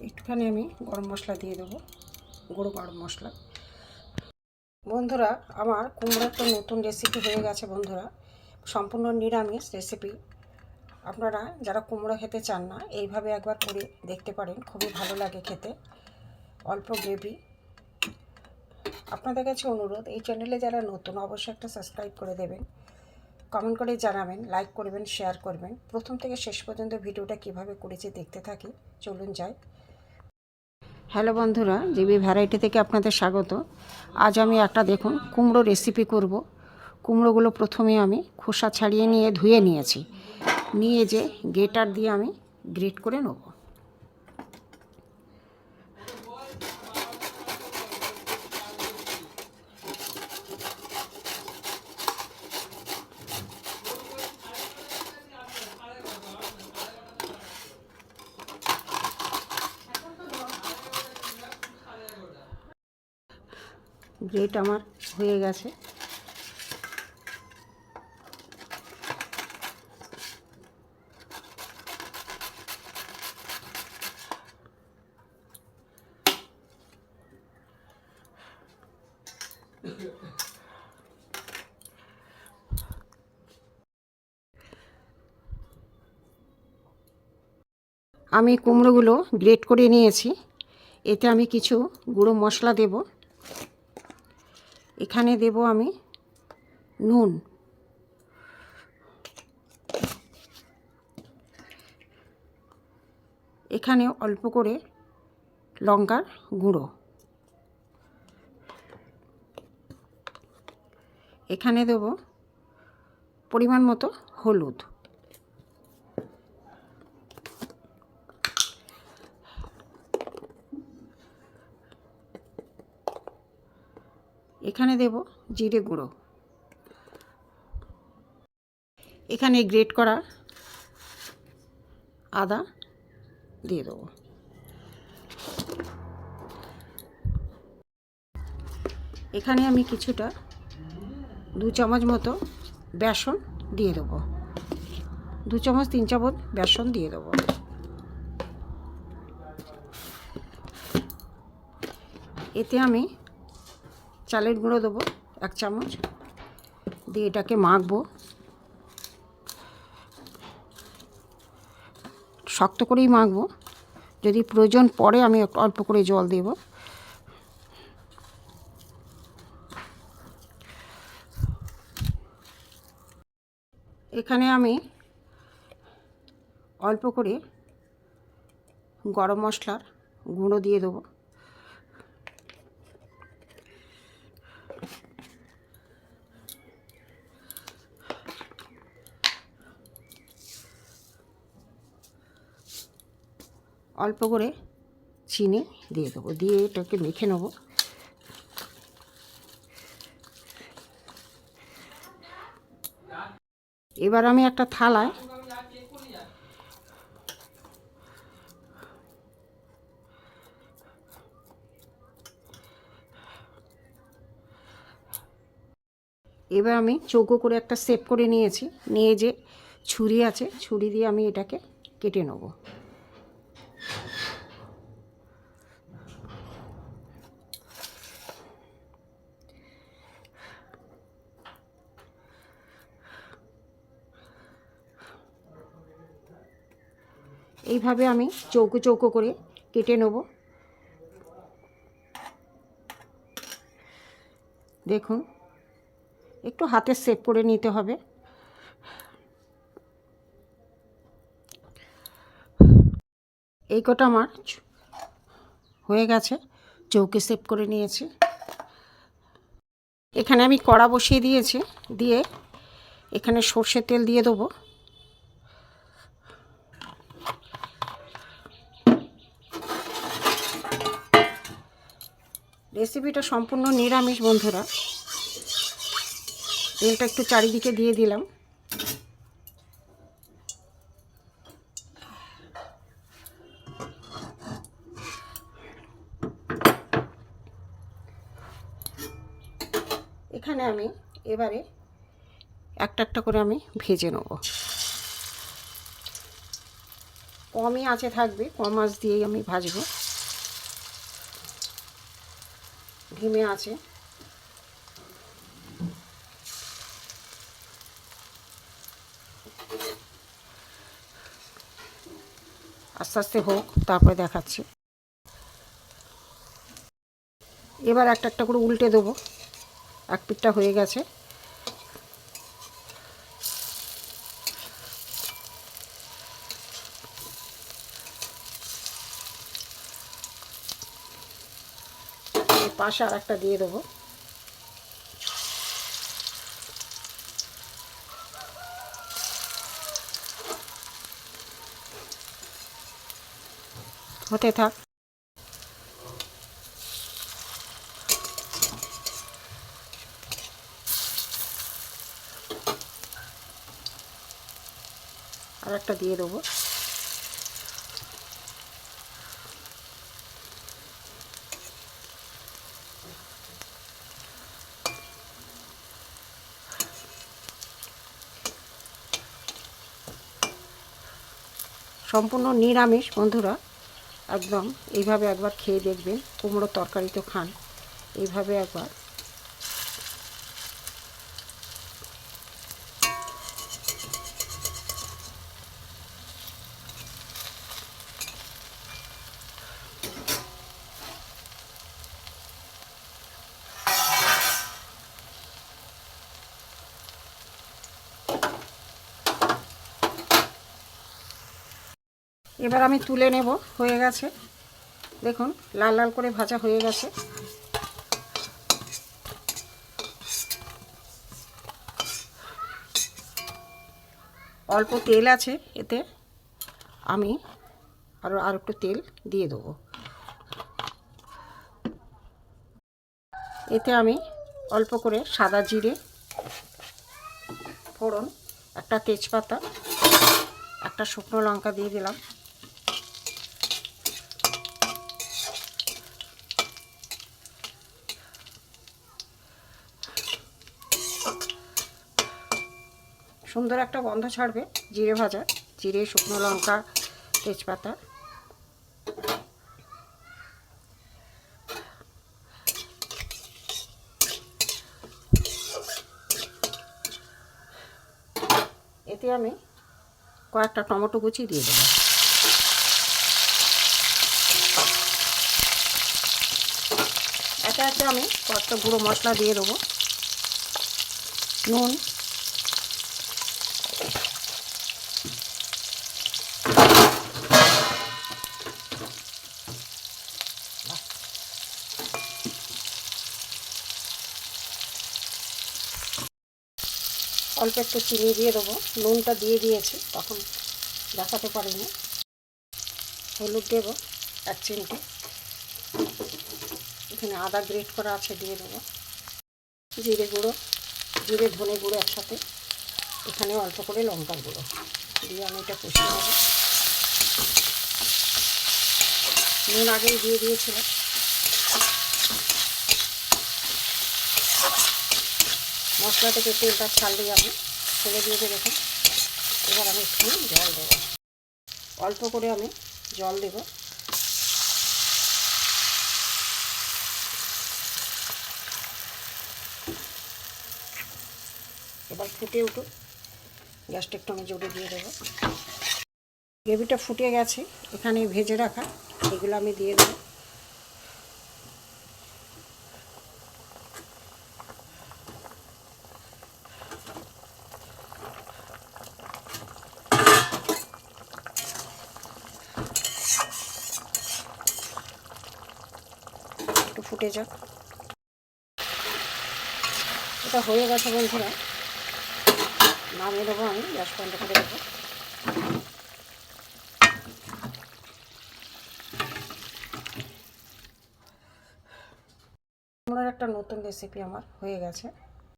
একটুখানি আমি গরম মশলা দিয়ে দেবো, গুঁড়ো গরম মশলা। বন্ধুরা, আমার কুমড়োর একটা নতুন রেসিপি হয়ে গেছে বন্ধুরা, সম্পূর্ণ নিরামিষ রেসিপি। আপনারা যারা কুমড়ো খেতে চান না, এইভাবে একবার করে দেখতে পারেন, খুবই ভালো লাগে খেতে, অল্প গ্রেভি। আপনাদের কাছে অনুরোধ, এই চ্যানেলে যারা নতুন অবশ্যই একটা সাবস্ক্রাইব করে দেবেন, কমেন্ট করে জানাবেন, লাইক করবেন, শেয়ার করবেন। প্রথম থেকে শেষ পর্যন্ত ভিডিওটা কিভাবে করেছি দেখতে থাকি, চলুন যাই। হ্যালো বন্ধুরা, জিবি ভ্যারাইটি থেকে আপনাদের স্বাগত। আজ আমি একটা দেখুন কুমড়ো রেসিপি করব। কুমড়োগুলো প্রথমে আমি খোসা ছাড়িয়ে নিয়ে ধুয়ে নিয়েছি, নিয়ে যে গ্রেটার দিয়ে আমি গ্রেট করে নেব। গ্রেট আমার হয়ে গেছে। আমি কুমড়োগুলো গ্রেট করে নিয়েছি। এতে আমি কিছু গুঁড়ো মশলা দেব। এখানে দেব আমি নুন, এখানে অল্প করে লঙ্কার গুঁড়ো, এখানে দেব পরিমাণ মতো হলুদ, এখানে দেব জিরে গুঁড়ো, এখানে গ্রেট করা আদা দিয়ে দেবো। এখানে আমি কিছুটা 2 চামচ মতো বেসন দিয়ে দেবো, 2 চামচ 3 চামচ বেসন দিয়ে দেবো। এতে আমি চালের গুঁড়ো দেবো 1 চামচ, দিয়ে এটাকে মাখবো। শক্ত করেই মাখবো, যদি প্রয়োজন পড়ে আমি অল্প করে জল দেব। এখানে আমি অল্প করে গরম মশলার গুঁড়ো দিয়ে দেবো। অল্প করে চিনি দিয়ে দেবো, দিয়ে এটাকে মেখে নেব। এবার আমি একটা থালায় চৌকো করে একটা শেপ করে নিয়েছি, নিয়ে যে ছুরি আছে ছুরি দিয়ে আমি এটাকে কেটে নেব। এইভাবে আমি চৌকো চৌকো করে কেটে নেব। দেখুন, একটু হাতের শেপ করে নিতে হবে। এই কটা আমার হয়ে গেছে, চৌকে শেপ করে নিয়েছি। এখানে আমি কড়া বসিয়ে দিয়েছি, দিয়ে এখানে সর্ষের তেল দিয়ে দেবো। রেসিপিটা সম্পূর্ণ নিরামিষ বন্ধুরা, তেলটা একটু চারিদিকে দিয়ে দিলাম। এখানে আমি এবারে একটা একটা করে আমি ভেজে নেব। কমই আঁচে থাকবে, কম আঁচ দিয়েই আমি ভাজবো, ধিমে আছে। আস্তে আস্তে হোক, তারপরে দেখাচ্ছি। এবার একটা একটা করে উল্টে দেবো। এক পিঠটা হয়ে গেছে, পাশে আর একটা দিয়ে দেবো। হতে থাক। আর একটা দিয়ে দেবো। সম্পূর্ণ নিরামিষ বন্ধুরা, একদম এইভাবে একবার খেয়ে দেখবেন। কুমড়োর তরকারি তো খান, এইভাবে একবার। এবার আমি তুলে নেব। হয়ে গেছে, দেখুন লাল লাল করে ভাজা হয়ে গেছে। অল্প তেল আছে এতে, আমি আর একটু তেল দিয়ে দেবো। এতে আমি অল্প করে সাদা জিরে ফোড়ন, একটা তেজপাতা, একটা শুকনো লঙ্কা দিয়ে দিলাম। সুন্দর একটা গন্ধ ছাড়বে জিরে ভাজা, জিরে, শুকনো লঙ্কা, তেজপাতা। এতে আমি কয়েকটা টমেটো কুচি দিয়ে দেবো। একে একে আমি কয়েকটা গুঁড়ো মশলা দিয়ে দেবো। নুন, অল্প একটু চিনি দিয়ে দেবো। নুনটা দিয়ে দিয়েছি, তখন দেখাতে পারিনি। হলুদ দেব 1 চিমটি। এখানে আদা গ্রেট করা আছে, দিয়ে দেবো। জিরে গুঁড়ো, জিরে ধনে গুঁড়ো একসাথে। এখানে অল্প করে লঙ্কার গুঁড়ো দিয়ে আমি এটা কষিয়ে নেব। নুন আগেই দিয়ে দিয়েছিলাম। মশলা থেকে তেলটা ছাড়লেই আমি ছেড়ে দিয়ে দেখুন। এবার আমি একটু জল দেবো, অল্প করে আমি জল দেব। এবার ফুটে উঠুক, গ্যাসটা একটু আমি জোরে দিয়ে দেবো। গ্রেভিটা ফুটে গেছে, এখানে ভেজে রাখা এগুলো আমি দিয়ে দেবো। একটু ফুটে যাক। এটা হয়ে গেছে বন্ধুরা, নামিয়ে দেবো। আমি গ্যাস বন্ধ করে দেবো। আমার একটা নতুন রেসিপি আমার হয়ে গেছে।